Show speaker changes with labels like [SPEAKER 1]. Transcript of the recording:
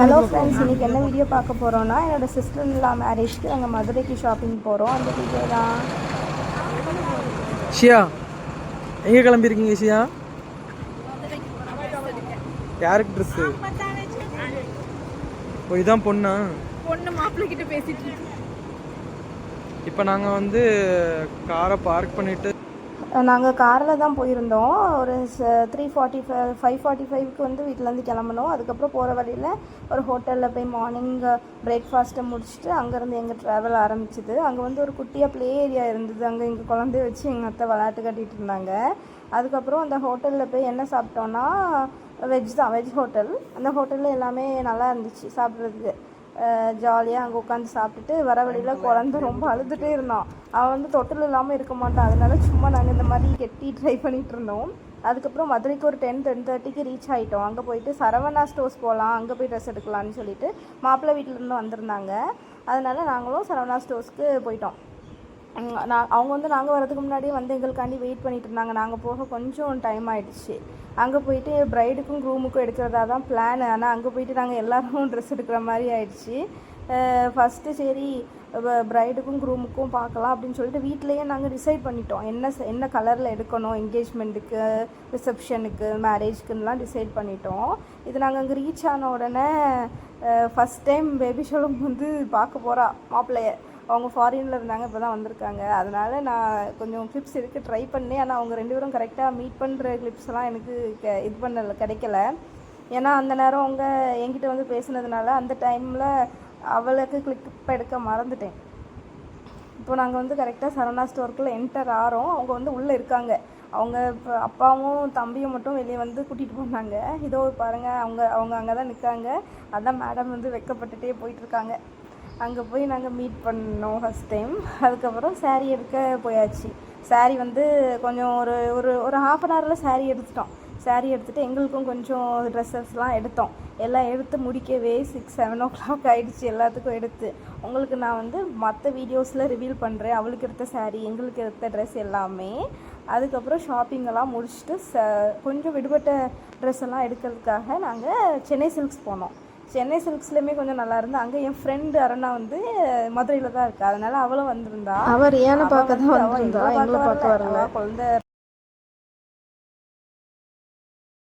[SPEAKER 1] Hello friends, இன்றைக்கி என்ன video பார்க்க போகிறோன்னா என்னோடய சிஸ்டர் இல்லா மேரேஜ்க்கு நாங்கள் மதுரைக்கு ஷாப்பிங் போகிறோம். அந்த வீடியோ தான்.
[SPEAKER 2] ஷியா, எங்கே கிளம்பியிருக்கீங்க ஷியா? யாருக்கு ட்ரெஸ்ஸு? ஓ, இதான் பொண்ணா?
[SPEAKER 3] பொண்ணு மாப்பிள்ளை கிட்ட பேசிட்டு இருக்கு.
[SPEAKER 2] இப்போ நாங்கள் காரை பார்க் பண்ணிவிட்டு
[SPEAKER 1] நாங்கள் காரில் தான் போயிருந்தோம். ஒரு 5:45க்கு வீட்டிலேருந்து கிளம்பணும். அதுக்கப்புறம் போகிற வழியில் ஒரு ஹோட்டலில் போய் மார்னிங் பிரேக்ஃபாஸ்ட்டை முடிச்சுட்டு அங்கேருந்து எங்கள் ட்ராவல் ஆரம்பிச்சிது. அங்கே ஒரு குட்டியாக ப்ளே ஏரியா இருந்தது. அங்கே எங்கள் குழந்தைய வச்சு எங்கள் அத்தை விளையாட்டு கட்டிகிட்டு இருந்தாங்க. அதுக்கப்புறம் அந்த ஹோட்டலில் போய் என்ன சாப்பிட்டோன்னா வெஜ் தான், வெஜ் ஹோட்டல். அந்த ஹோட்டலில் எல்லாமே நல்லா இருந்துச்சு சாப்பிட்றதுக்கு. ஜாலியாக அங்கே உட்காந்து சாப்பிட்டுட்டு வர வழியில் குழந்தை ரொம்ப அழுதுகிட்டே இருந்தான். அவன் தொட்டில் இல்லாமல் இருக்க மாட்டான். அதனால சும்மா நாங்கள் இந்த மாதிரி கெட்டி ட்ரை பண்ணிகிட்டு இருந்தோம். அதுக்கப்புறம் மதுரைக்கு ஒரு 10-10:30க்கு ரீச் ஆகிட்டோம். அங்கே போயிட்டு சரவணா ஸ்டோர்ஸ் போகலாம், அங்கே போய் ட்ரெஸ் எடுக்கலான்னு சொல்லிட்டு மாப்பிள்ளை வீட்டிலேருந்து வந்திருந்தாங்க. அதனால் நாங்களும் சரவணா ஸ்டோர்ஸ்க்கு போயிட்டோம். அவங்க நாங்கள் வரதுக்கு முன்னாடியே எங்களுக்காண்டி வெயிட் பண்ணிகிட்டு இருந்தாங்க. நாங்கள் போக கொஞ்சம் டைம் ஆகிடுச்சு. அங்கே போயிட்டு ப்ரைடுக்கும் க்ரூமுக்கும் எடுக்கிறதா தான் பிளான். ஆனால் அங்கே போயிட்டு நாங்கள் எல்லோரும் ட்ரெஸ் எடுக்கிற மாதிரி ஆயிடுச்சு. ஃபஸ்ட்டு சரி ப்ரைடுக்கும் க்ரூமுக்கும் பார்க்கலாம் அப்படின்னு சொல்லிட்டு வீட்டிலையே நாங்கள் டிசைட் பண்ணிட்டோம். என்ன கலரில் எடுக்கணும், என்கேஜ்மெண்ட்டுக்கு, ரிசப்ஷனுக்கு, மேரேஜ்க்குன்னெலாம் டிசைட் பண்ணிட்டோம். இது நாங்கள் அங்கே ரீச் ஆன உடனே ஃபஸ்ட் டைம் பேபி ஷோலும் பார்க்க போகிறா மாப்பிள்ளைய. அவங்க ஃபாரினில் இருந்தாங்க, இப்போ தான் வந்திருக்காங்க. அதனால் நான் கொஞ்சம் கிளிப்ஸ் எடுக்க ட்ரை பண்ணேன். ஆனால் அவங்க 2 பேரும் கரெக்டாக மீட் பண்ணுற கிளிப்ஸ்லாம் எனக்கு கிடைக்கல. ஏன்னா அந்த நேரம் அவங்க என்கிட்ட பேசுனதுனால அந்த டைமில் அவளுக்கு கிளிப் எடுக்க மறந்துட்டேன். இப்போ நாங்கள் கரெக்டாக சரவணா ஸ்டோருக்குள்ளே என்டர் ஆகிறோம். அவங்க உள்ளே இருக்காங்க. அவங்க இப்போ அப்பாவும் தம்பியும் மட்டும் வெளியே கூட்டிகிட்டு போனாங்க. இதோ பாருங்கள், அவங்க அங்கே தான் நிற்காங்க. அதான் மேடம் வெக்கப்பட்டுட்டே போயிட்டுருக்காங்க. அங்கே போய் நாங்கள் மீட் பண்ணோம் ஃபஸ்ட் டைம். அதுக்கப்புறம் சாரீ எடுக்க போயாச்சு. சாரீ கொஞ்சம் ஒரு ஒரு ஒரு ஹாஃப் அன் ஹவரில் சாரீ எடுத்துட்டோம். சாரீ எடுத்துகிட்டு எங்களுக்கும் கொஞ்சம் ட்ரெஸ்ஸஸ்லாம் எடுத்தோம். எல்லாம் எடுத்து முடிக்கவே 6-7 o'clock ஆகிடுச்சு எல்லாத்துக்கும் எடுத்து. உங்களுக்கு நான் மற்ற வீடியோஸில் ரிவீல் பண்ணுறேன், அவளுக்கு எடுத்த சாரீ, எங்களுக்கு எடுத்த ட்ரெஸ் எல்லாமே. அதுக்கப்புறம் ஷாப்பிங்கெல்லாம் முடிச்சுட்டு கொஞ்சம் விடுபட்ட ட்ரெஸ் எல்லாம் எடுக்கிறதுக்காக நாங்கள் சென்னை சில்க்ஸ் போனோம். சென்னை சில்க்ஸ்லேயுமே கொஞ்சம் நல்லா இருந்து. அங்கே என் ஃப்ரெண்டு அருணா மதுரையில் தான் இருக்கா. அதனால அவளும் வந்திருந்தா.
[SPEAKER 3] அவர் ஏன்னு பார்க்க தான் வந்திருந்தா, எங்களை பார்க்க வரல.
[SPEAKER 1] குழந்தை